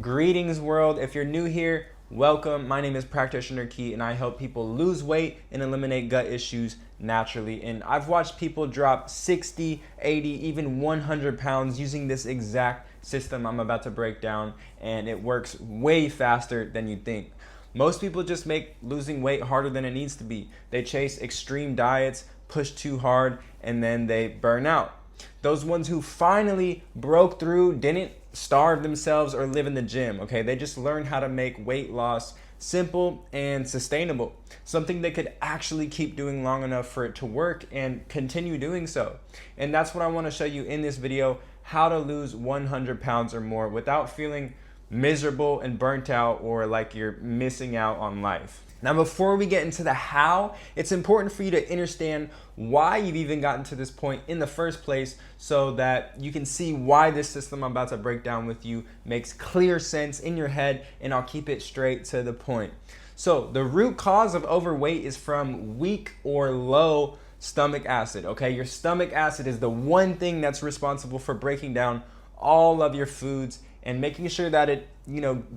Greetings world, if you're new here, welcome. My name is Practitioner Key and I help people lose weight and eliminate gut issues naturally. And I've watched people drop 60, 80, even 100 pounds using this exact system I'm about to break down, and it works way faster than you think. Most people just make losing weight harder than it needs to be. They chase extreme diets, push too hard, and then they burn out. Those ones who finally broke through didn't starve themselves or live in the gym, okay? They just learned how to make weight loss simple and sustainable, something they could actually keep doing long enough for it to work and continue doing so. And that's what I want to show you in this video, how to lose 100 pounds or more without feeling miserable and burnt out or like you're missing out on life. Now, before we get into the how, it's important for you to understand why you've even gotten to this point in the first place so that you can see why this system I'm about to break down with you makes clear sense in your head, and I'll keep it straight to the point. So the root cause of overweight is from weak or low stomach acid, okay? Your stomach acid is the one thing that's responsible for breaking down all of your foods and making sure that it,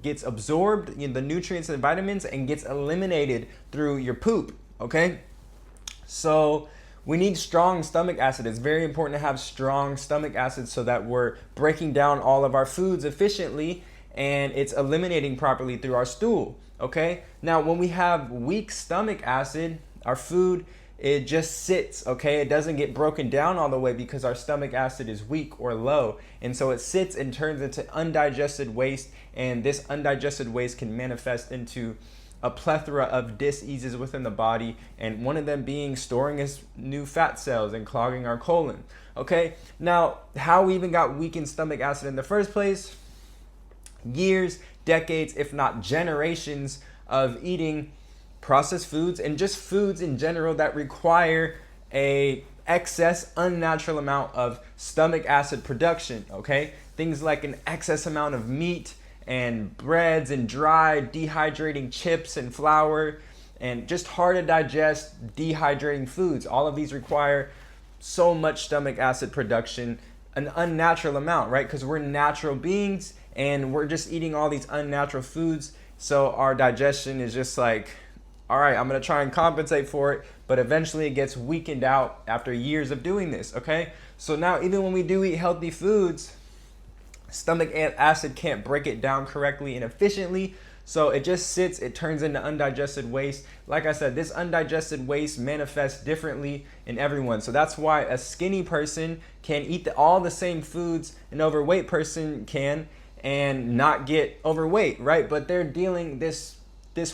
gets absorbed, the nutrients and vitamins, and gets eliminated through your poop, okay? So we need strong stomach acid. It's very important to have strong stomach acid so that we're breaking down all of our foods efficiently and it's eliminating properly through our stool, okay? Now, when we have weak stomach acid, our food, it just sits, okay? It doesn't get broken down all the way because our stomach acid is weak or low. And so it sits and turns into undigested waste, and this undigested waste can manifest into a plethora of diseases within the body, and one of them being storing as new fat cells and clogging our colon, okay? Now, how we even got weakened stomach acid in the first place? Years, decades, if not generations of eating processed foods and just foods in general that require a excess unnatural amount of stomach acid production, okay? Things like an excess amount of meat and breads and dry dehydrating chips and flour and just hard to digest dehydrating foods. All of these require so much stomach acid production, an unnatural amount, right? Because we're natural beings and we're just eating all these unnatural foods, so our digestion is just like, all right, I'm gonna try and compensate for it, but eventually it gets weakened out after years of doing this, okay? So now even when we do eat healthy foods, stomach acid can't break it down correctly and efficiently, so it just sits, it turns into undigested waste. Like I said, this undigested waste manifests differently in everyone. So that's why a skinny person can eat all the same foods an overweight person can and not get overweight, right? But they're dealing this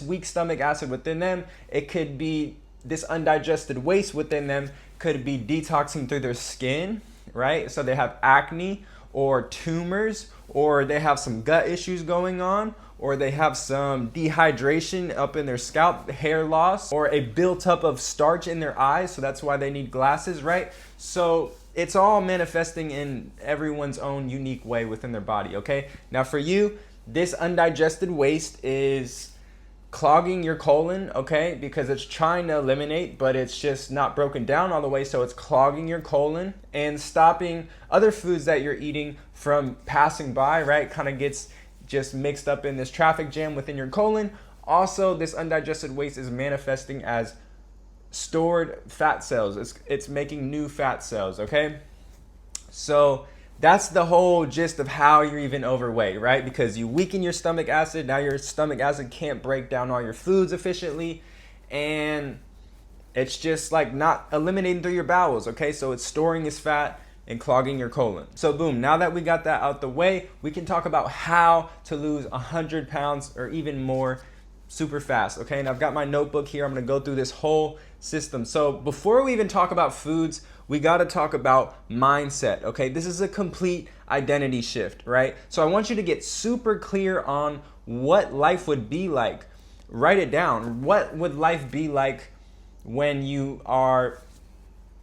weak stomach acid within them. It could be this undigested waste within them could be detoxing through their skin, right? So they have acne or tumors, or they have some gut issues going on, or they have some dehydration up in their scalp, hair loss, or a built-up of starch in their eyes, so that's why they need glasses, right? So it's all manifesting in everyone's own unique way within their body, okay? Now for you, this undigested waste is clogging your colon, okay, because it's trying to eliminate, but it's just not broken down all the way, so it's clogging your colon and stopping other foods that you're eating from passing by, right? Kind of gets just mixed up in this traffic jam within your colon. Also, this undigested waste is manifesting as stored fat cells. It's making new fat cells, okay? So that's the whole gist of how you're even overweight, right? Because you weaken your stomach acid, now your stomach acid can't break down all your foods efficiently, and it's just like not eliminating through your bowels, okay? So it's storing as fat and clogging your colon. So boom, now that we got that out the way, we can talk about how to lose 100 pounds or even more super fast, okay? And I've got my notebook here. I'm gonna go through this whole system. So before we even talk about foods, we gotta talk about mindset, okay? This is a complete identity shift, right? So I want you to get super clear on what life would be like. Write it down. What would life be like when you are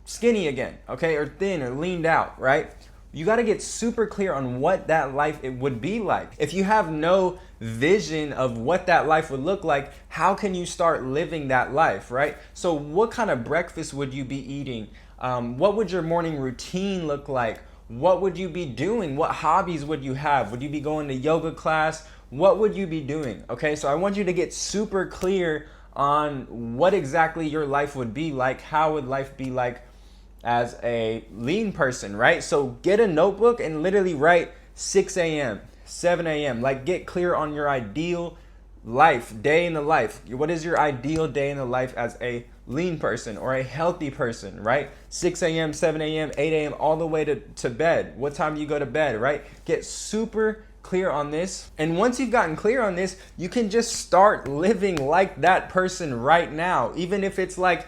skinny again, okay? Or thin or leaned out, right? You got to get super clear on what that life it would be like. If you have no vision of what that life would look like, how can you start living that life, right? So what kind of breakfast would you be eating? What would your morning routine look like? what would you be doing? What hobbies would you have? Would you be going to yoga class? What would you be doing? Okay, so I want you to get super clear on what exactly your life would be like. How would life be like as a lean person, right? So get a notebook and literally write 6 a.m., 7 a.m. Like, get clear on your ideal life, day in the life. What is your ideal day in the life as a lean person or a healthy person, right? 6 a.m., 7 a.m., 8 a.m., all the way to bed. What time do you go to bed, right? Get super clear on this. And once you've gotten clear on this, you can just start living like that person right now, even if it's like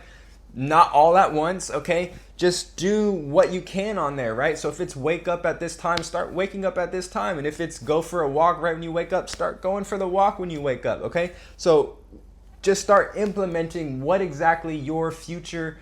not all at once, okay? Just do what you can on there, right? So if it's wake up at this time, start waking up at this time. And if it's go for a walk right when you wake up, start going for the walk when you wake up, okay? So just start implementing what exactly your future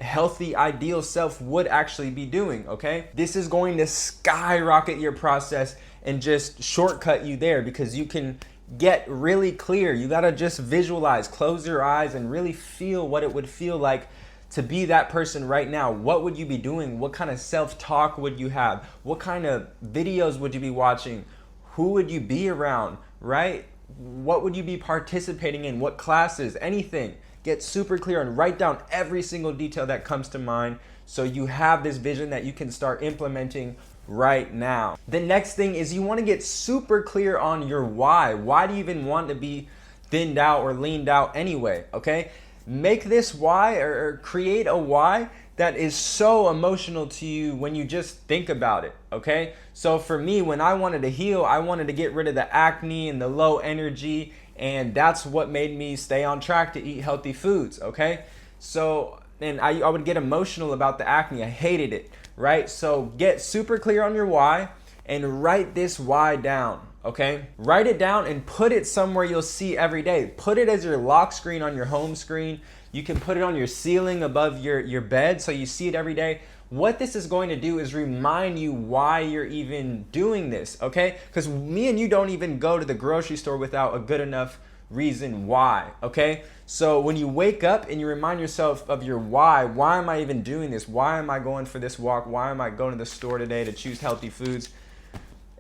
healthy ideal self would actually be doing, okay? This is going to skyrocket your process and just shortcut you there, because you can get really clear. You got to just visualize, close your eyes, and really feel what it would feel like to be that person right now. What would you be doing? What kind of self-talk would you have? What kind of videos would you be watching? Who would you be around, right? What would you be participating in? What classes? Anything. Get super clear and write down every single detail that comes to mind, so you have this vision that you can start implementing right now. The next thing is you want to get super clear on your why. Why do you even want to be thinned out or leaned out anyway, okay? Make this why, or create a why that is so emotional to you when you just think about it, okay? So for me, when I wanted to heal, I wanted to get rid of the acne and the low energy, and that's what made me stay on track to eat healthy foods, okay? So, and I would get emotional about the acne. I hated it, right? So get super clear on your why and write this why down, okay? Write it down and put it somewhere you'll see every day. Put it as your lock screen on your home screen. You can put it on your ceiling above your bed so you see it every day. What this is going to do is remind you why you're even doing this, okay? Because me and you don't even go to the grocery store without a good enough reason why, okay? So when you wake up and you remind yourself of your why am I even doing this? Why am I going for this walk? Why am I going to the store today to choose healthy foods?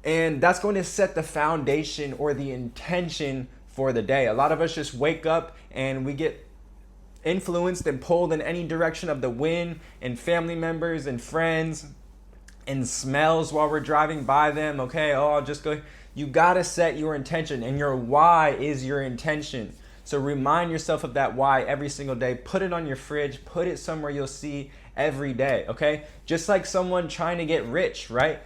And that's going to set the foundation or the intention for the day. A lot of us just wake up and we get influenced and pulled in any direction of the wind and family members and friends and smells while we're driving by them, okay? Oh, I'll just go. You gotta set your intention, and your why is your intention. So remind yourself of that why every single day. Put it on your fridge, put it somewhere you'll see every day, okay? Just like someone trying to get rich, right?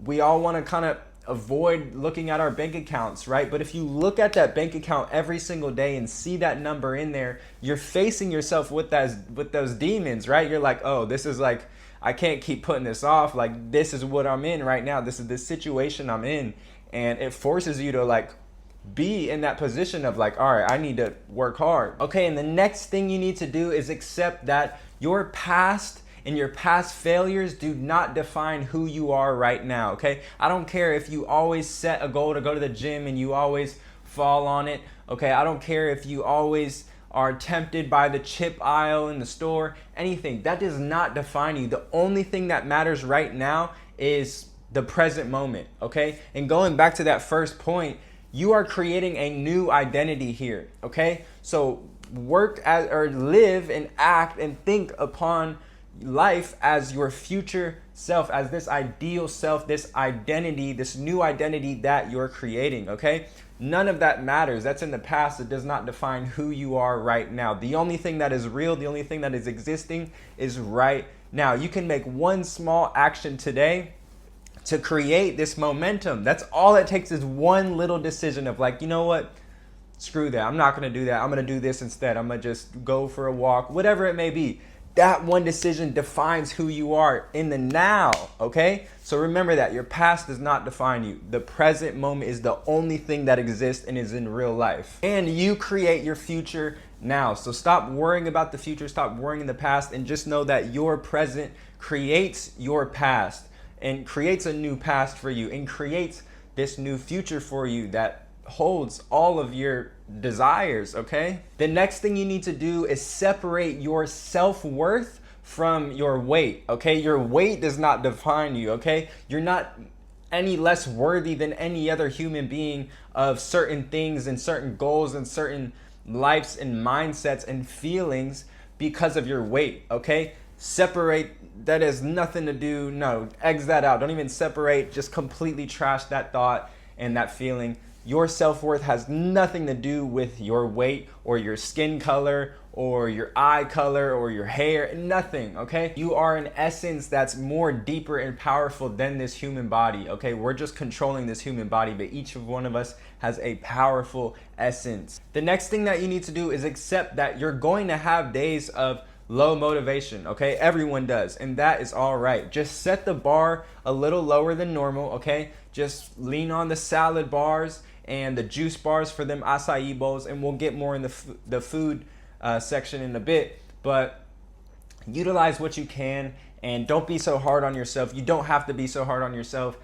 We all wanna kind of avoid looking at our bank accounts, right? But if you look at that bank account every single day and see that number in there, you're facing yourself with those demons, right? You're like, oh, this is like, I can't keep putting this off. Like, this is what I'm in right now. This is the situation I'm in. And it forces you to like be in that position of like, all right, I need to work hard. Okay, and the next thing you need to do is accept that your past and your past failures do not define who you are right now, okay? I don't care if you always set a goal to go to the gym and you always fall on it, okay? I don't care if you always are tempted by the chip aisle in the store, anything. That does not define you. The only thing that matters right now is the present moment, okay? And going back to that first point, you are creating a new identity here, okay? So work as, or live and act and think upon life as your future self, as this ideal self, this identity, this new identity that you're creating, okay? None of that matters. That's in the past. It does not define who you are right now. The only thing that is real, the only thing that is existing is right now. You can make one small action today to create this momentum. That's all it takes, is one little decision of like, you know what? Screw that. I'm not going to do that. I'm going to do this instead. I'm going to just go for a walk, whatever it may be. That one decision defines who you are in the now, okay? So remember that your past does not define you. The present moment is the only thing that exists and is in real life. And you create your future now. So stop worrying about the future, stop worrying in the past, and just know that your present creates your past and creates a new past for you and creates this new future for you that holds all of your desires, okay? The next thing you need to do is separate your self-worth from your weight, okay? Your weight does not define you, okay? You're not any less worthy than any other human being of certain things and certain goals and certain lives and mindsets and feelings because of your weight, okay? Separate, that has nothing to do, no, exit that out. Don't even separate, just completely trash that thought and that feeling. Your self-worth has nothing to do with your weight or your skin color or your eye color or your hair, nothing, okay? You are an essence that's more deeper and powerful than this human body, okay? We're just controlling this human body, but each of one of us has a powerful essence. The next thing that you need to do is accept that you're going to have days of low motivation, okay? Everyone does, and that is all right. Just set the bar a little lower than normal, okay? Just lean on the salad bars and the juice bars for them acai bowls, and we'll get more in the food section in a bit, but utilize what you can and don't be so hard on yourself. You don't have to be so hard on yourself.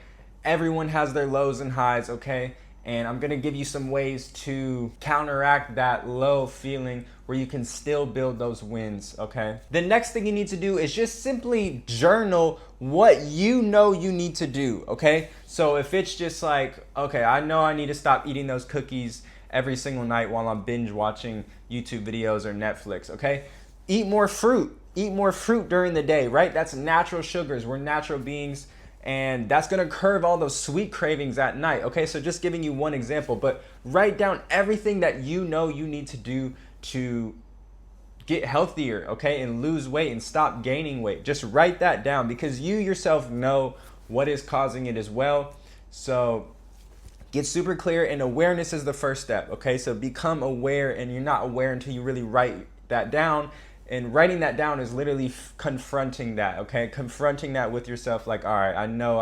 Everyone has their lows and highs, okay? And I'm gonna give you some ways to counteract that low feeling where you can still build those wins, okay? The next thing you need to do is just simply journal what you know you need to do, okay? So if it's just like, okay, I know I need to stop eating those cookies every single night while I'm binge watching YouTube videos or Netflix, okay? Eat more fruit. Eat more fruit during the day, right? That's natural sugars. We're natural beings, and that's gonna curb all those sweet cravings at night, okay? So just giving you one example, but write down everything that you know you need to do to get healthier, okay? And lose weight and stop gaining weight. Just write that down because you yourself know what is causing it as well. So get super clear, and awareness is the first step, okay? So become aware, and you're not aware until you really write that down. And writing that down is literally confronting that, okay? Confronting that with yourself, like, all right, I know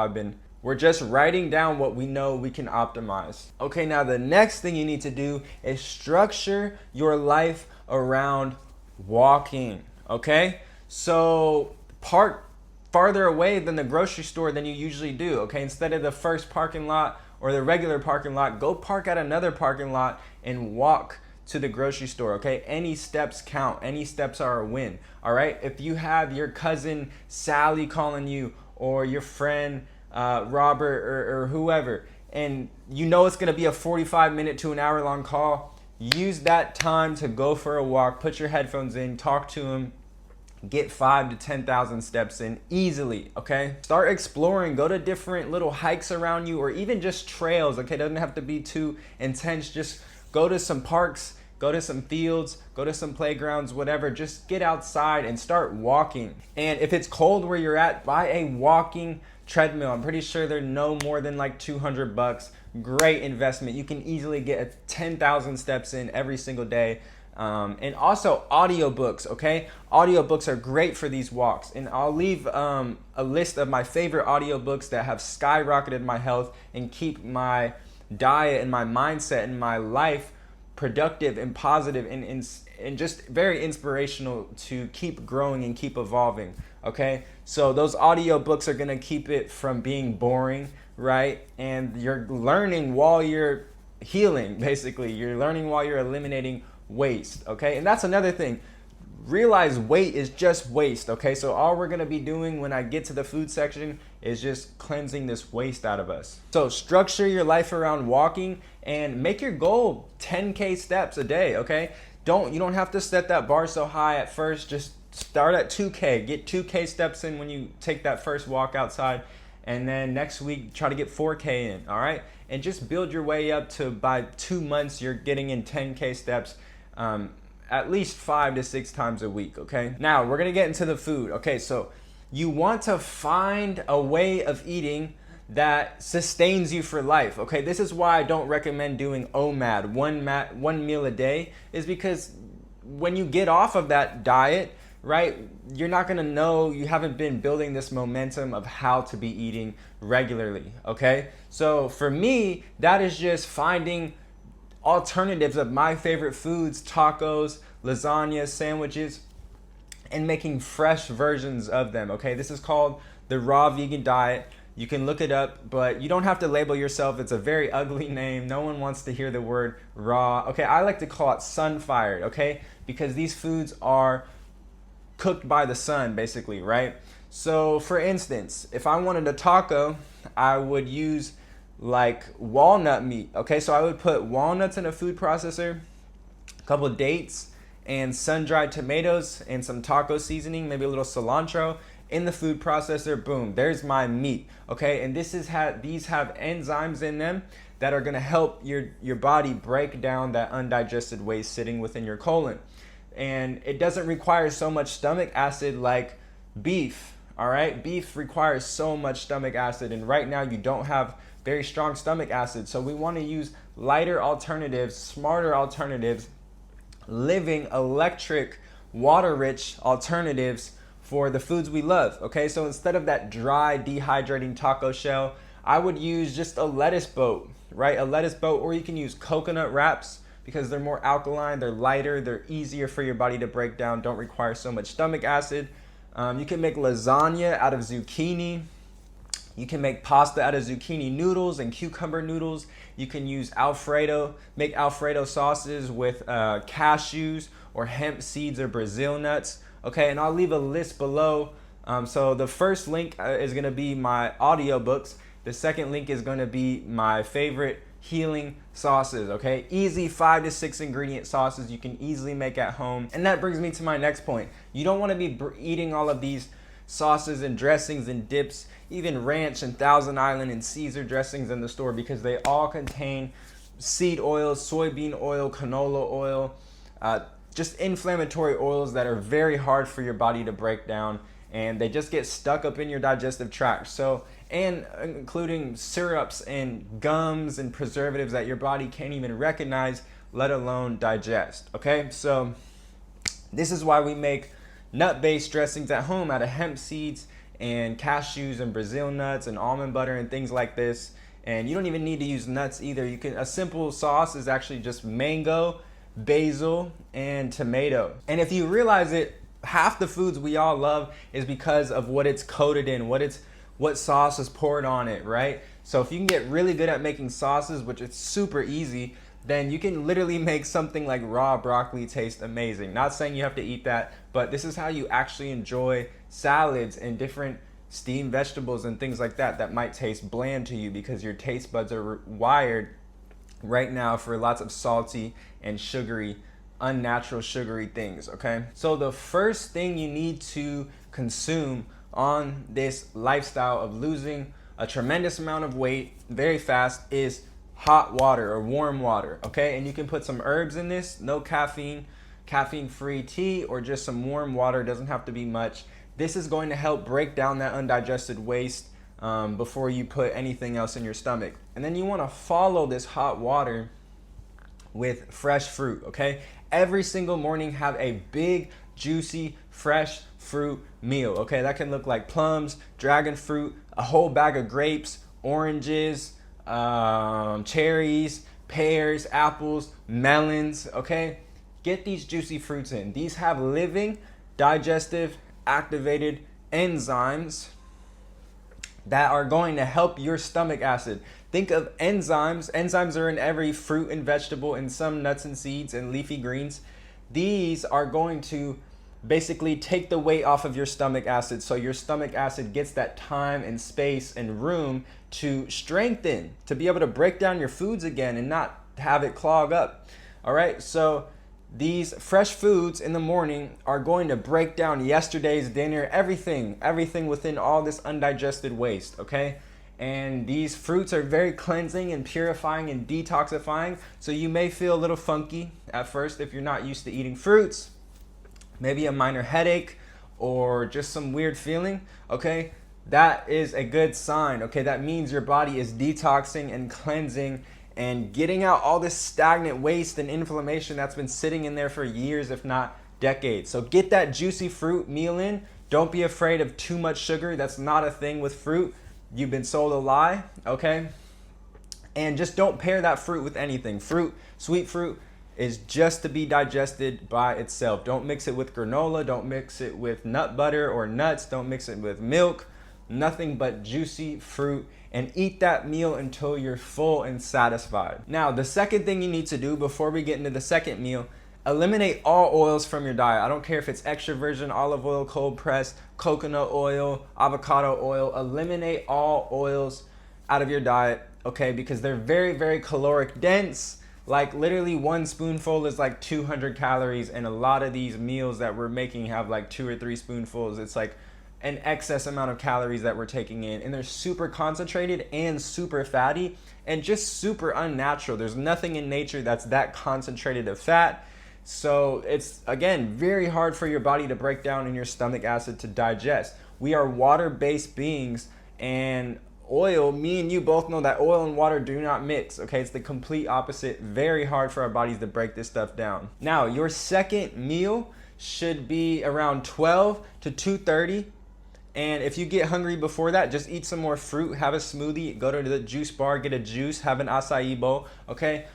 we're just writing down what we know we can optimize. Okay, now the next thing you need to do is structure your life around walking, okay? So park farther away than the grocery store than you usually do, okay? Instead of the first parking lot or the regular parking lot, go park at another parking lot and walk to the grocery store, okay? Any steps count. Any steps are a win, all right? If you have your cousin Sally calling you or your friend Robert or whoever, and you know it's gonna be a 45-minute to an hour long call, use that time to go for a walk, put your headphones in, talk to them, get 5,000 to 10,000 steps in easily, okay? Start exploring, go to different little hikes around you or even just trails, okay? It doesn't have to be too intense. Just go to some parks, go to some fields, go to some playgrounds, whatever. Just get outside and start walking. And if it's cold where you're at, buy a walking treadmill. I'm pretty sure they're no more than like $200. Great investment. You can easily get 10,000 steps in every single day. And also audiobooks, okay? Audiobooks are great for these walks. And I'll leave a list of my favorite audiobooks that have skyrocketed my health and keep my diet and my mindset and my life productive and positive and just very inspirational to keep growing and keep evolving, okay? So those audiobooks are gonna keep it from being boring, right? And you're learning while you're healing, basically. You're learning while you're eliminating waste, okay? And that's another thing. Realize weight is just waste, okay? So all we're gonna be doing when I get to the food section is just cleansing this waste out of us. So structure your life around walking and make your goal 10K steps a day, okay? You don't have to set that bar so high at first. Just start at 2K. Get 2K steps in when you take that first walk outside. And then next week, try to get 4K in, all right? And just build your way up to by 2 months, you're getting in 10K steps at least 5 to 6 times a week, okay? Now, we're gonna get into the food. Okay, so you want to find a way of eating that sustains you for life, okay? This is why I don't recommend doing OMAD, one meal a day, is because when you get off of that diet, right, you're not gonna know, you haven't been building this momentum of how to be eating regularly, okay? So for me, that is just finding alternatives of my favorite foods, tacos, lasagna, sandwiches, and making fresh versions of them, okay? This is called the raw vegan diet. You can look it up, but you don't have to label yourself. It's a very ugly name. No one wants to hear the word raw. Okay, I like to call it sun-fired, okay? Because these foods are cooked by the sun, basically, right? So for instance, if I wanted a taco, I would use like walnut meat. Okay, so I would put walnuts in a food processor, a couple of dates, and sun-dried tomatoes and some taco seasoning, maybe a little cilantro in the food processor. Boom, there's my meat. Okay, and these have enzymes in them that are going to help your body break down that undigested waste sitting within your colon. And it doesn't require so much stomach acid like beef. All right, beef requires so much stomach acid, and right now you don't have very strong stomach acid. So we want to use lighter alternatives, smarter alternatives, living, electric, water-rich alternatives for the foods we love. Okay, so instead of that dry, dehydrating taco shell, I would use just a lettuce boat, right? A lettuce boat, or you can use coconut wraps because they're more alkaline, they're lighter, they're easier for your body to break down, don't require so much stomach acid. You can make lasagna out of zucchini. You can make pasta out of zucchini noodles and cucumber noodles. You can use make Alfredo sauces with cashews or hemp seeds or Brazil nuts. Okay, and I'll leave a list below. So the first link is gonna be my audiobooks. The second link is gonna be my favorite healing sauces. Okay, easy 5 to 6 ingredient sauces you can easily make at home. And that brings me to my next point. You don't want to be eating all of these sauces and dressings and dips, even ranch and Thousand Island and Caesar dressings in the store, because they all contain seed oils, soybean oil, canola oil, just inflammatory oils that are very hard for your body to break down, and they just get stuck up in your digestive tract. So, and including syrups and gums and preservatives that your body can't even recognize, let alone digest. Okay, so this is why we make nut-based dressings at home out of hemp seeds and cashews and Brazil nuts and almond butter and things like this. And you don't even need to use nuts either. A simple sauce is actually just mango, basil, and tomato. And if you realize it, half the foods we all love is because of what it's coated in, what sauce is poured on it, right? So if you can get really good at making sauces, which is super easy, then you can literally make something like raw broccoli taste amazing. Not saying you have to eat that, but this is how you actually enjoy salads and different steamed vegetables and things like that might taste bland to you because your taste buds are wired right now for lots of salty and sugary, unnatural sugary things, okay? So the first thing you need to consume on this lifestyle of losing a tremendous amount of weight very fast is hot water or warm water, okay? And you can put some herbs in this, no caffeine, caffeine-free tea, or just some warm water, doesn't have to be much. This is going to help break down that undigested waste before you put anything else in your stomach. And then you want to follow this hot water with fresh fruit, okay? Every single morning have a big, juicy, fresh fruit meal, okay? That can look like plums, dragon fruit, a whole bag of grapes, oranges, cherries, pears, apples, melons, okay? Get these juicy fruits in. These have living, digestive, activated enzymes that are going to help your stomach acid. Think of enzymes. Enzymes are in every fruit and vegetable and some nuts and seeds and leafy greens. These are going to basically take the weight off of your stomach acid, so your stomach acid gets that time and space and room to strengthen, to be able to break down your foods again and not have it clog up. All right, so these fresh foods in the morning are going to break down yesterday's dinner, everything within all this undigested waste, okay? And these fruits are very cleansing and purifying and detoxifying, so you may feel a little funky at first if you're not used to eating fruits. Maybe a minor headache or just some weird feeling, okay? That is a good sign, okay? That means your body is detoxing and cleansing and getting out all this stagnant waste and inflammation that's been sitting in there for years, if not decades. So get that juicy fruit meal in. Don't be afraid of too much sugar. That's not a thing with fruit. You've been sold a lie, okay? And just don't pair that fruit with anything. Sweet fruit is just to be digested by itself. Don't mix it with granola. Don't mix it with nut butter or nuts. Don't mix it with milk. Nothing but juicy fruit, and eat that meal until you're full and satisfied. Now, the second thing you need to do before we get into the second meal, Eliminate all oils from your diet. I don't care if it's extra virgin olive oil, cold pressed, coconut oil, avocado oil. Eliminate all oils out of your diet, okay? Because they're very, very caloric dense. Like literally one spoonful is like 200 calories, and a lot of these meals that we're making have like 2 or 3 spoonfuls. It's like an excess amount of calories that we're taking in, and they're super concentrated and super fatty and just super unnatural. There's nothing in nature that's that concentrated of fat. So it's, again, very hard for your body to break down and your stomach acid to digest. We are water-based beings, and oil, me and you both know that oil and water do not mix, okay? It's the complete opposite. Very hard for our bodies to break this stuff down. Now, your second meal should be around 12 to 2:30. And if you get hungry before that, just eat some more fruit, have a smoothie, go to the juice bar, get a juice, have an acai bowl, okay?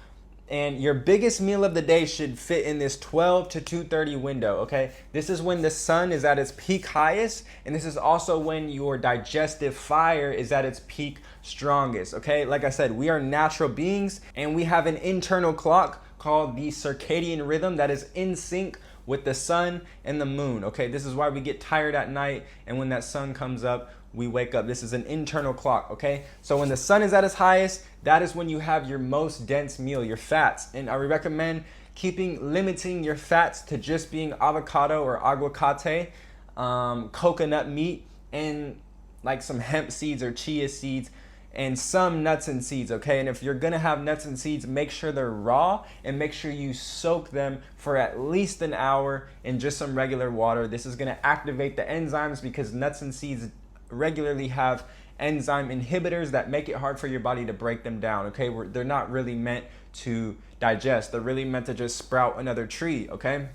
And your biggest meal of the day should fit in this 12 to 2:30 window, okay? This is when the sun is at its peak highest, and this is also when your digestive fire is at its peak strongest, okay? Like I said, we are natural beings, and we have an internal clock called the circadian rhythm that is in sync with the sun and the moon, okay? This is why we get tired at night, and when that sun comes up, we wake up. This is an internal clock, okay? So when the sun is at its highest, that is when you have your most dense meal, your fats. And I would recommend limiting your fats to just being avocado or aguacate, coconut meat, and like some hemp seeds or chia seeds, and some nuts and seeds, okay? And if you're gonna have nuts and seeds, make sure they're raw, and make sure you soak them for at least an hour in just some regular water. This is gonna activate the enzymes, because nuts and seeds regularly have enzyme inhibitors that make it hard for your body to break them down, okay? They're not really meant to digest. They're really meant to just sprout another tree, okay?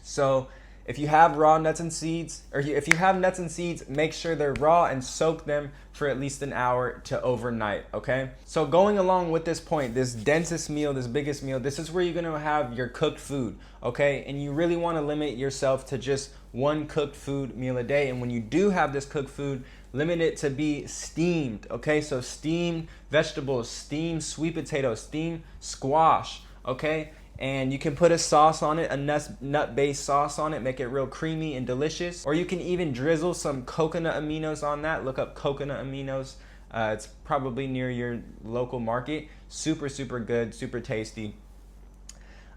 So if you have raw nuts and seeds, or if you have nuts and seeds, make sure they're raw and soak them for at least an hour to overnight, okay? So going along with this point, this densest meal, this biggest meal, this is where you're gonna have your cooked food, okay? And you really wanna limit yourself to just one cooked food meal a day. And when you do have this cooked food, limit it to be steamed, okay? So steamed vegetables, steamed sweet potatoes, steamed squash, okay? And you can put a sauce on it, a nut-based sauce on it, make it real creamy and delicious. Or you can even drizzle some coconut aminos on that. Look up coconut aminos. It's probably near your local market. Super, super good, super tasty.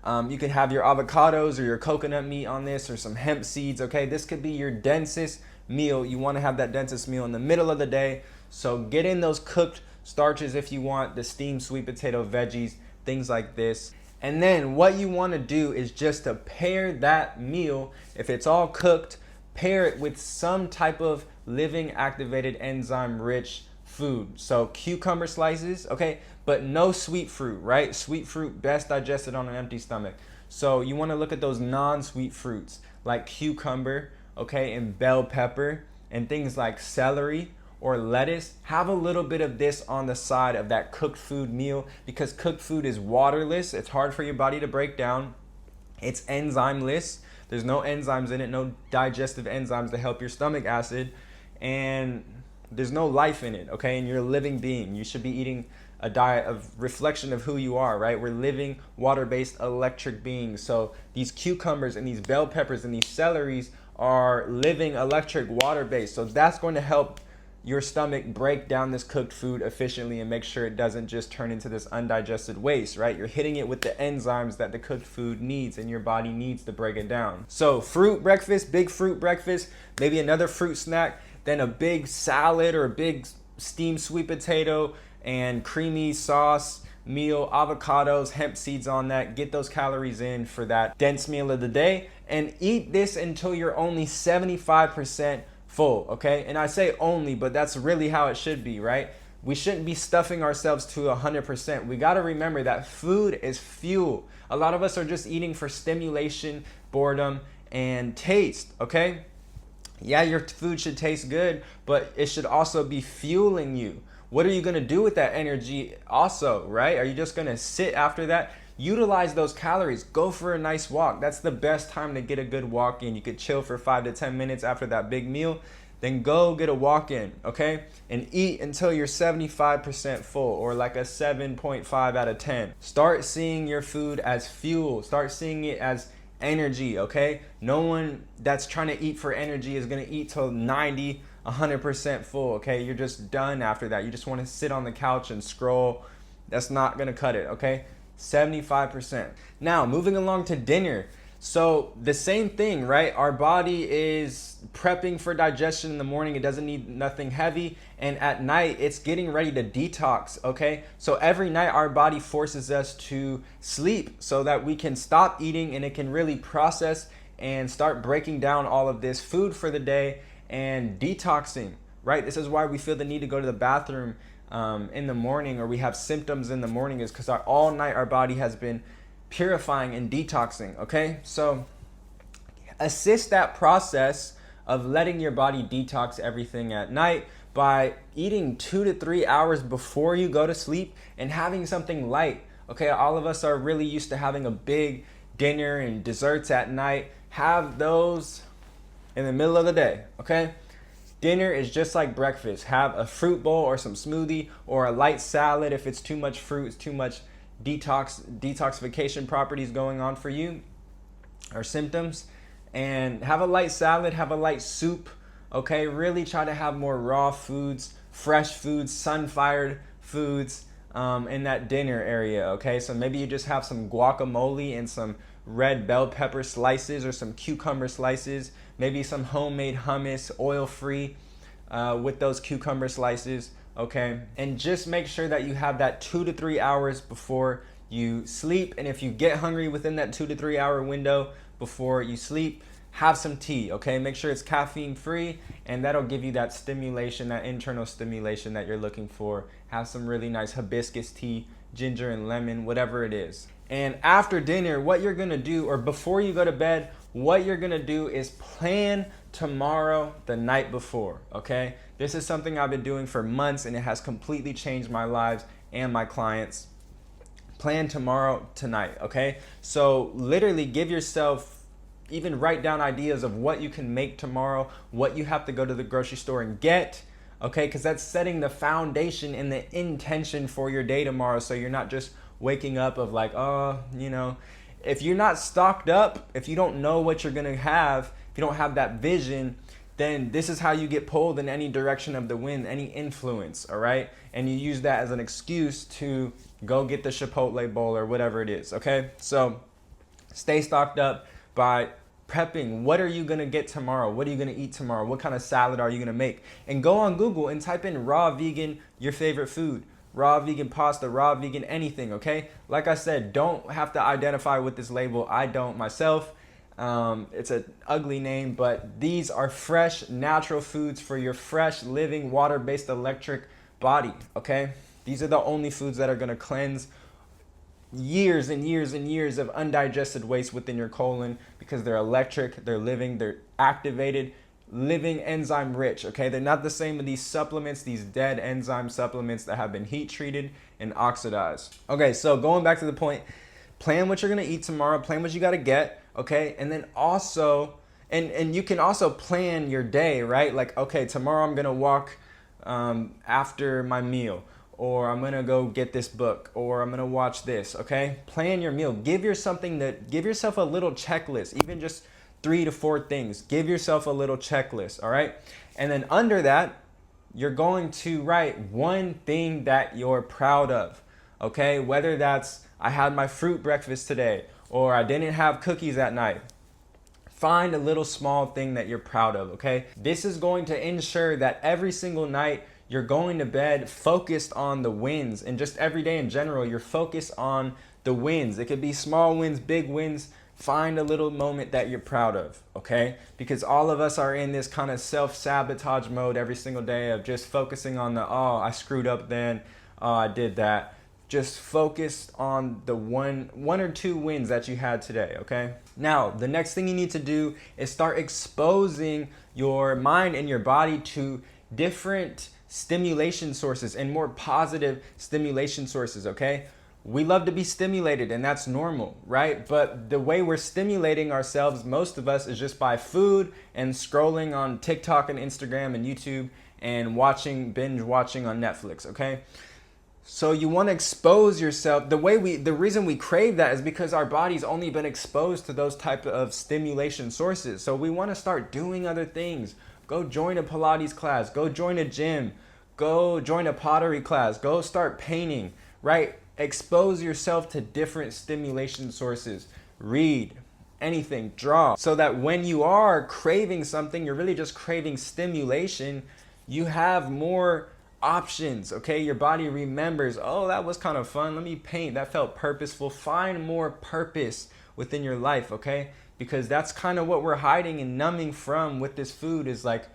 You could have your avocados or your coconut meat on this, or some hemp seeds, okay? This could be your densest meal. You want to have that densest meal in the middle of the day. So get in those cooked starches if you want, the steamed sweet potato veggies, things like this. And then what you want to do is just to pair that meal, if it's all cooked, pair it with some type of living activated enzyme rich food. So cucumber slices, okay, but no sweet fruit, right? Sweet fruit best digested on an empty stomach. So you want to look at those non-sweet fruits like cucumber, okay, and bell pepper, and things like celery or lettuce. Have a little bit of this on the side of that cooked food meal, because cooked food is waterless. It's hard for your body to break down. It's enzymeless. There's no enzymes in it, no digestive enzymes to help your stomach acid, and there's no life in it, okay? And you're a living being. You should be eating a diet of reflection of who you are, right? We're living water-based electric beings. So these cucumbers and these bell peppers and these celeries are living electric water-based. So that's going to help your stomach break down this cooked food efficiently and make sure it doesn't just turn into this undigested waste, right? You're hitting it with the enzymes that the cooked food needs and your body needs to break it down. So fruit breakfast, big fruit breakfast, maybe another fruit snack, then a big salad or a big steamed sweet potato and creamy sauce meal, avocados, hemp seeds on that. Get those calories in for that dense meal of the day, and eat this until you're only 75% full, okay? And I say only, but that's really how it should be, right? We shouldn't be stuffing ourselves to 100%. We got to remember that food is fuel. A lot of us are just eating for stimulation, boredom, and taste, okay? Yeah, your food should taste good, but it should also be fueling you. What are you going to do with that energy also, right? Are you just going to sit after that? Utilize those calories. Go for a nice walk. That's the best time to get a good walk in. You could chill for 5 to 10 minutes after that big meal. then go get a walk-in, okay? And eat until you're 75% full, or like a 7.5 out of 10. Start seeing your food as fuel. Start seeing it as energy, okay? No one that's trying to eat for energy is gonna eat till 90, 100% full, okay? You're just done after that. You just wanna sit on the couch and scroll. That's not gonna cut it, okay? 75%. Now, moving along to dinner. So the same thing, right? Our body is prepping for digestion in the morning. It doesn't need nothing heavy. And at night, it's getting ready to detox, okay? So every night, our body forces us to sleep so that we can stop eating and it can really process and start breaking down all of this food for the day and detoxing, right? This is why we feel the need to go to the bathroom in the morning, or we have symptoms in the morning, is because all night our body has been purifying and detoxing, okay? So assist that process of letting your body detox everything at night by eating 2 to 3 hours before you go to sleep and having something light, okay? All of us are really used to having a big dinner and desserts at night. Have those in the middle of the day, okay? Dinner is just like breakfast. Have a fruit bowl or some smoothie or a light salad. If it's too much fruit, it's too much detoxification properties going on for you or symptoms. And have a light salad, have a light soup, okay? Really try to have more raw foods, fresh foods, sun-fired foods in that dinner area, okay? So maybe you just have some guacamole and some red bell pepper slices or some cucumber slices, maybe some homemade hummus, oil-free with those cucumber slices, okay? And just make sure that you have that 2 to 3 hours before you sleep. And if you get hungry within that 2 to 3 hour window before you sleep, have some tea, okay? Make sure it's caffeine free, and that'll give you that stimulation, that internal stimulation that you're looking for. Have some really nice hibiscus tea, ginger and lemon, whatever it is. And after dinner, what you're gonna do, or before you go to bed, what you're gonna do is plan tomorrow the night before, okay? This is something I've been doing for months, and it has completely changed my lives and my clients. Plan tomorrow tonight, okay? So literally give yourself, even write down ideas of what you can make tomorrow, what you have to go to the grocery store and get, okay? Because that's setting the foundation and the intention for your day tomorrow, so you're not just waking up of like, oh, you know, if you're not stocked up, if you don't know what you're gonna have, if you don't have that vision, then this is how you get pulled in any direction of the wind, any influence, all right? And you use that as an excuse to go get the Chipotle bowl or whatever it is, okay? So stay stocked up by prepping. What are you gonna get tomorrow? What are you gonna eat tomorrow? What kind of salad are you gonna make? And go on Google and type in raw vegan, your favorite food. Raw vegan pasta, raw vegan anything, okay? Like I said, don't have to identify with this label. I don't myself. It's an ugly name, but these are fresh, natural foods for your fresh, living, water-based electric body, okay? These are the only foods that are gonna cleanse years and years and years of undigested waste within your colon, because they're electric, they're living, they're activated, living, enzyme rich, okay? They're not the same with these supplements, these dead enzyme supplements that have been heat treated and oxidized. Okay, so going back to the point, plan what you're gonna eat tomorrow, plan what you gotta get, okay? And then also, and you can also plan your day, right? Like, okay, tomorrow I'm gonna walk after my meal, or I'm gonna go get this book, or I'm gonna watch this, okay? Plan your meal. Give yourself a little checklist, even just 3 to 4 things. Give yourself a little checklist, all right? And then under that, you're going to write one thing that you're proud of, okay? Whether that's, I had my fruit breakfast today, or I didn't have cookies at night. Find a little small thing that you're proud of, okay? This is going to ensure that every single night you're going to bed focused on the wins, and just every day in general, you're focused on the wins. It could be small wins, big wins. Find a little moment that you're proud of, okay? Because all of us are in this kind of self-sabotage mode every single day of just focusing on the, oh, I screwed up then, oh, I did that. Just focus on the one or two wins that you had today, okay? Now, the next thing you need to do is start exposing your mind and your body to different stimulation sources and more positive stimulation sources, okay? we love to be stimulated, and that's normal, right? But the way we're stimulating ourselves, most of us, is just by food and scrolling on TikTok and Instagram and YouTube and binge watching on Netflix, okay? So you want to expose yourself. The reason we crave that is because our body's only been exposed to those type of stimulation sources. So we want to start doing other things. Go join a Pilates class, go join a gym, go join a pottery class, go start painting, right? Expose yourself to different stimulation sources. Read, anything, draw, so that when you are craving something, you're really just craving stimulation, you have more options, okay? Your body remembers, oh, that was kind of fun. Let me paint. That felt purposeful. Find more purpose within your life, okay? Because that's kind of what we're hiding and numbing from with this food, is like,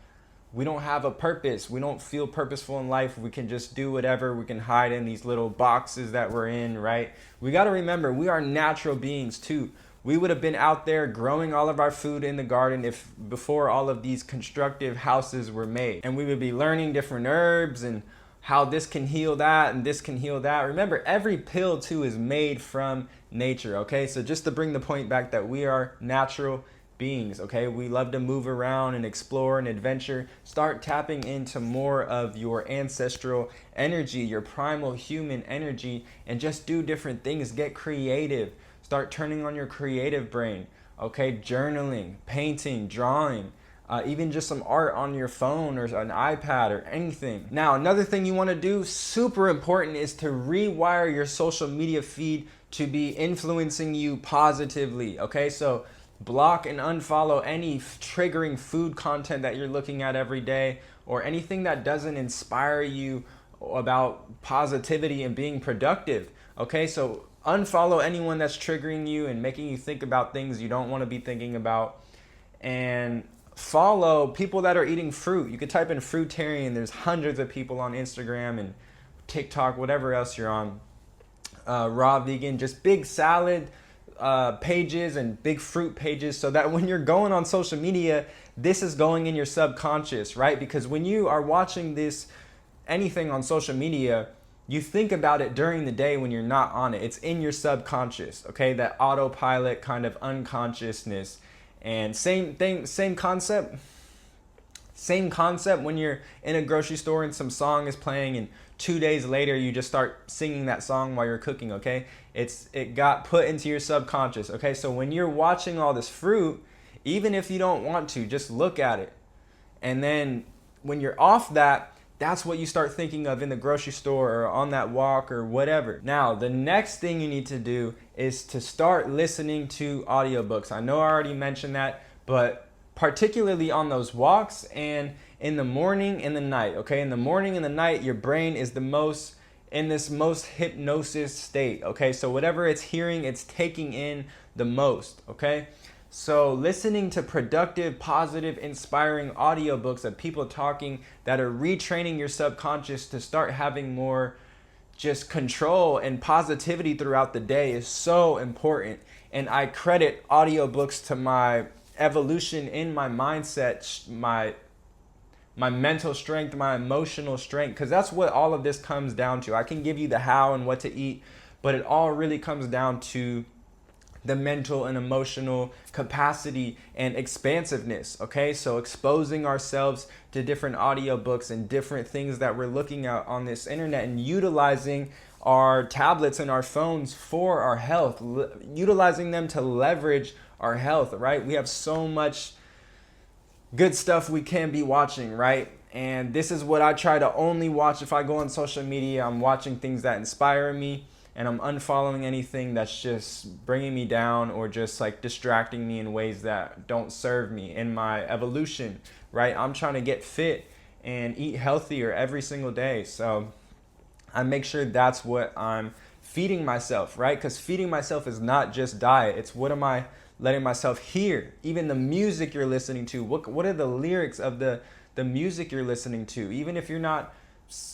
we don't have a purpose. We don't feel purposeful in life. We can just do whatever. We can hide in these little boxes that we're in, right? We got to remember, we are natural beings too. We would have been out there growing all of our food in the garden if before all of these constructive houses were made. And we would be learning different herbs and how this can heal that and this can heal that. Remember, every pill too is made from nature, okay? So just to bring the point back that we are natural beings, okay? We love to move around and explore and adventure. Start tapping into more of your ancestral energy, your primal human energy, and just do different things. Get creative. Start turning on your creative brain, okay? Journaling, painting, drawing, even just some art on your phone or an iPad or anything. Now, another thing you want to do, super important, is to rewire your social media feed to be influencing you positively, okay? So block and unfollow any triggering food content that you're looking at every day, or anything that doesn't inspire you about positivity and being productive, okay? So unfollow anyone that's triggering you and making you think about things you don't want to be thinking about. And follow people that are eating fruit. You could type in fruitarian. There's hundreds of people on Instagram and TikTok, whatever else you're on. Raw vegan, just big salad pages and big fruit pages, so that when you're going on social media, this is going in your subconscious, right? Because when you are watching anything on social media, you think about it during the day when you're not on it. It's in your subconscious, okay? That autopilot kind of unconsciousness. And same concept when you're in a grocery store and some song is playing, and 2 days later you just start singing that song while you're cooking, okay? It got put into your subconscious, okay? So when you're watching all this fruit, even if you don't want to, just look at it. And then when you're off that, that's what you start thinking of in the grocery store or on that walk or whatever. Now, the next thing you need to do is to start listening to audiobooks. I know I already mentioned that, but particularly on those walks and in the morning and the night, okay? In the morning and the night, your brain is in this most hypnosis state, okay? So whatever it's hearing, it's taking in the most, okay? So listening to productive, positive, inspiring audiobooks of people talking that are retraining your subconscious to start having more just control and positivity throughout the day is so important. And I credit audiobooks to my evolution in my mindset, my mental strength, my emotional strength, because that's what all of this comes down to. I can give you the how and what to eat, but it all really comes down to the mental and emotional capacity and expansiveness, okay? So exposing ourselves to different audiobooks and different things that we're looking at on this internet, and utilizing our tablets and our phones for our health, utilizing them to leverage our health, right? We have so much good stuff we can be watching, right? And this is what I try to only watch. If I go on social media, I'm watching things that inspire me, and I'm unfollowing anything that's just bringing me down or just like distracting me in ways that don't serve me in my evolution, right? I'm trying to get fit and eat healthier every single day. So I make sure that's what I'm feeding myself, right? Because feeding myself is not just diet. It's what am I letting myself hear? Even the music you're listening to, what are the lyrics of the music you're listening to? Even if you're not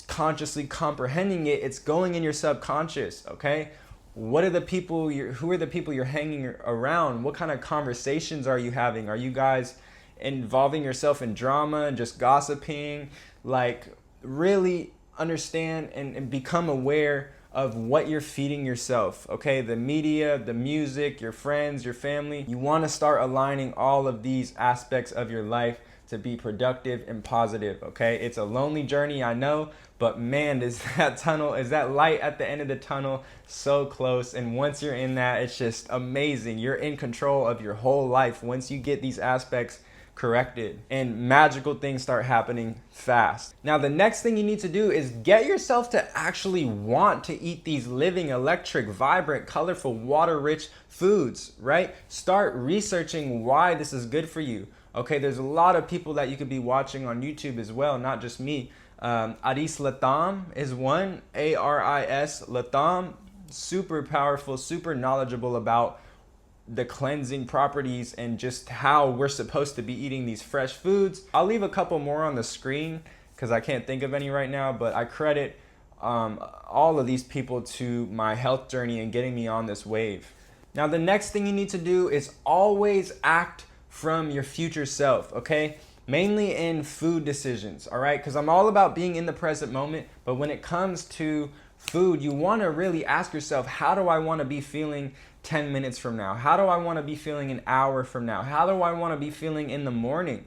consciously comprehending it, it's going in your subconscious, okay? Who are the people you're hanging around? What kind of conversations are you having? Are you guys involving yourself in drama and just gossiping? Like, really understand and become aware of what you're feeding yourself, okay? The media, the music, your friends, your family. You want to start aligning all of these aspects of your life to be productive and positive, okay? It's a lonely journey, I know, but man, is that light at the end of the tunnel so close. And once you're in that, it's just amazing. You're in control of your whole life once you get these aspects corrected, and magical things start happening fast. Now, the next thing you need to do is get yourself to actually want to eat these living, electric, vibrant, colorful, water-rich foods, right? Start researching why this is good for you. Okay, there's a lot of people that you could be watching on YouTube as well, not just me. Aris Latham is one, Aris Latham, super powerful, super knowledgeable about the cleansing properties and just how we're supposed to be eating these fresh foods. I'll leave a couple more on the screen because I can't think of any right now, but I credit all of these people to my health journey and getting me on this wave. Now, the next thing you need to do is always act from your future self, okay? Mainly in food decisions, all right? Because I'm all about being in the present moment, but when it comes to food, you want to really ask yourself, how do I want to be feeling 10 minutes from now? How do I want to be feeling an hour from now? How do I want to be feeling in the morning?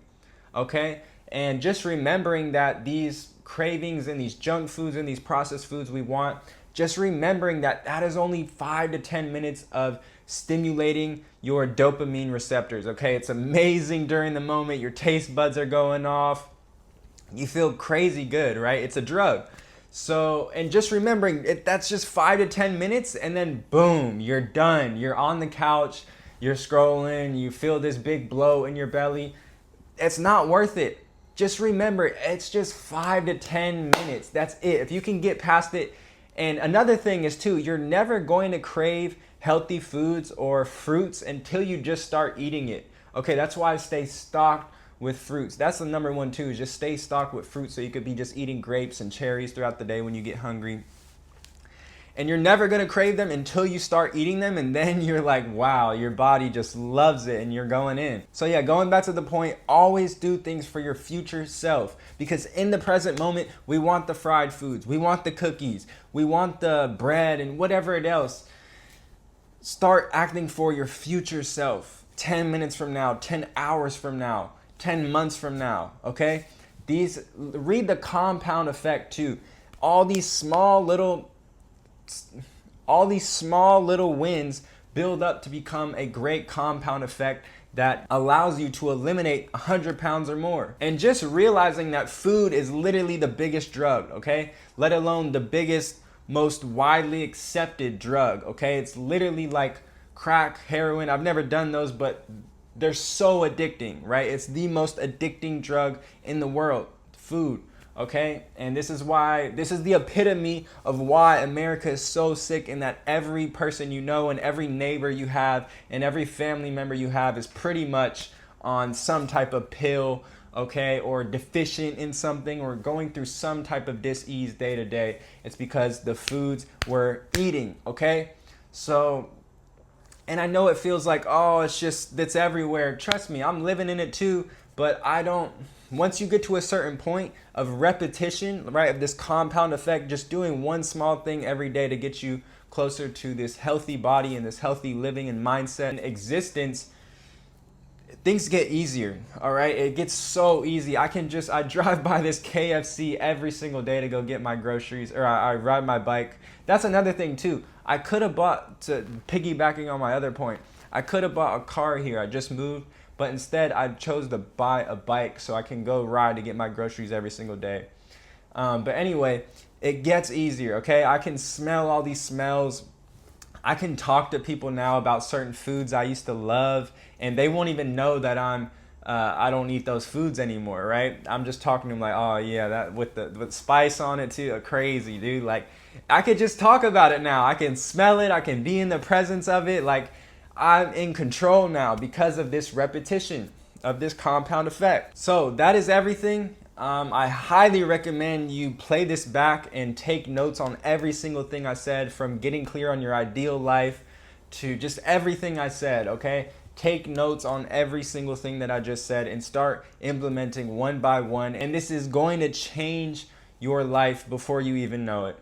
Okay? And just remembering that these cravings and these junk foods and these processed foods we want, just remembering that that is only 5 to 10 minutes of stimulating your dopamine receptors. Okay? It's amazing during the moment. Your taste buds are going off. You feel crazy good, right? It's a drug. So, and just remembering that's just 5 to 10 minutes, and then boom, you're done. You're on the couch, you're scrolling, you feel this big blow in your belly. It's not worth it. Just remember, it's just 5 to 10 minutes. That's it. If you can get past it. And another thing is too, you're never going to crave healthy foods or fruits until you just start eating it. Okay, that's why I stay stocked with fruits. That's the number one too, is just stay stocked with fruits so you could be just eating grapes and cherries throughout the day when you get hungry. And you're never gonna crave them until you start eating them, and then you're like, wow, your body just loves it and you're going in. So yeah, going back to the point, always do things for your future self, because in the present moment, we want the fried foods, we want the cookies, we want the bread and whatever it else. Start acting for your future self, 10 minutes from now, 10 hours from now, 10 months from now, okay? Read the compound effect too. All these small little wins build up to become a great compound effect that allows you to eliminate 100 pounds or more. And just realizing that food is literally the biggest drug, okay? Let alone the biggest, most widely accepted drug, okay? It's literally like crack, heroin. I've never done those, but they're so addicting, right? It's the most addicting drug in the world, food, okay? And this is the epitome of why America is so sick, and that every person you know and every neighbor you have and every family member you have is pretty much on some type of pill, okay, or deficient in something, or going through some type of dis-ease day to day. It's because the foods we're eating, okay? So, and I know it feels like, oh, it's everywhere. Trust me, I'm living in it too, but once you get to a certain point of repetition, right, of this compound effect, just doing one small thing every day to get you closer to this healthy body and this healthy living and mindset and existence, things get easier, all right? It gets so easy. I drive by this KFC every single day to go get my groceries, or I ride my bike. That's another thing too. I could have piggybacking on my other point, I could have bought a car here. I just moved, but instead I chose to buy a bike so I can go ride to get my groceries every single day. But anyway, it gets easier, okay? I can smell all these smells. I can talk to people now about certain foods I used to love, and they won't even know that I don't eat those foods anymore, right? I'm just talking to them like, oh yeah, that with spice on it too, crazy, dude. Like, I could just talk about it now. I can smell it. I can be in the presence of it. Like, I'm in control now because of this repetition of this compound effect. So that is everything. I highly recommend you play this back and take notes on every single thing I said, from getting clear on your ideal life to just everything I said, okay? Take notes on every single thing that I just said and start implementing one by one. And this is going to change your life before you even know it.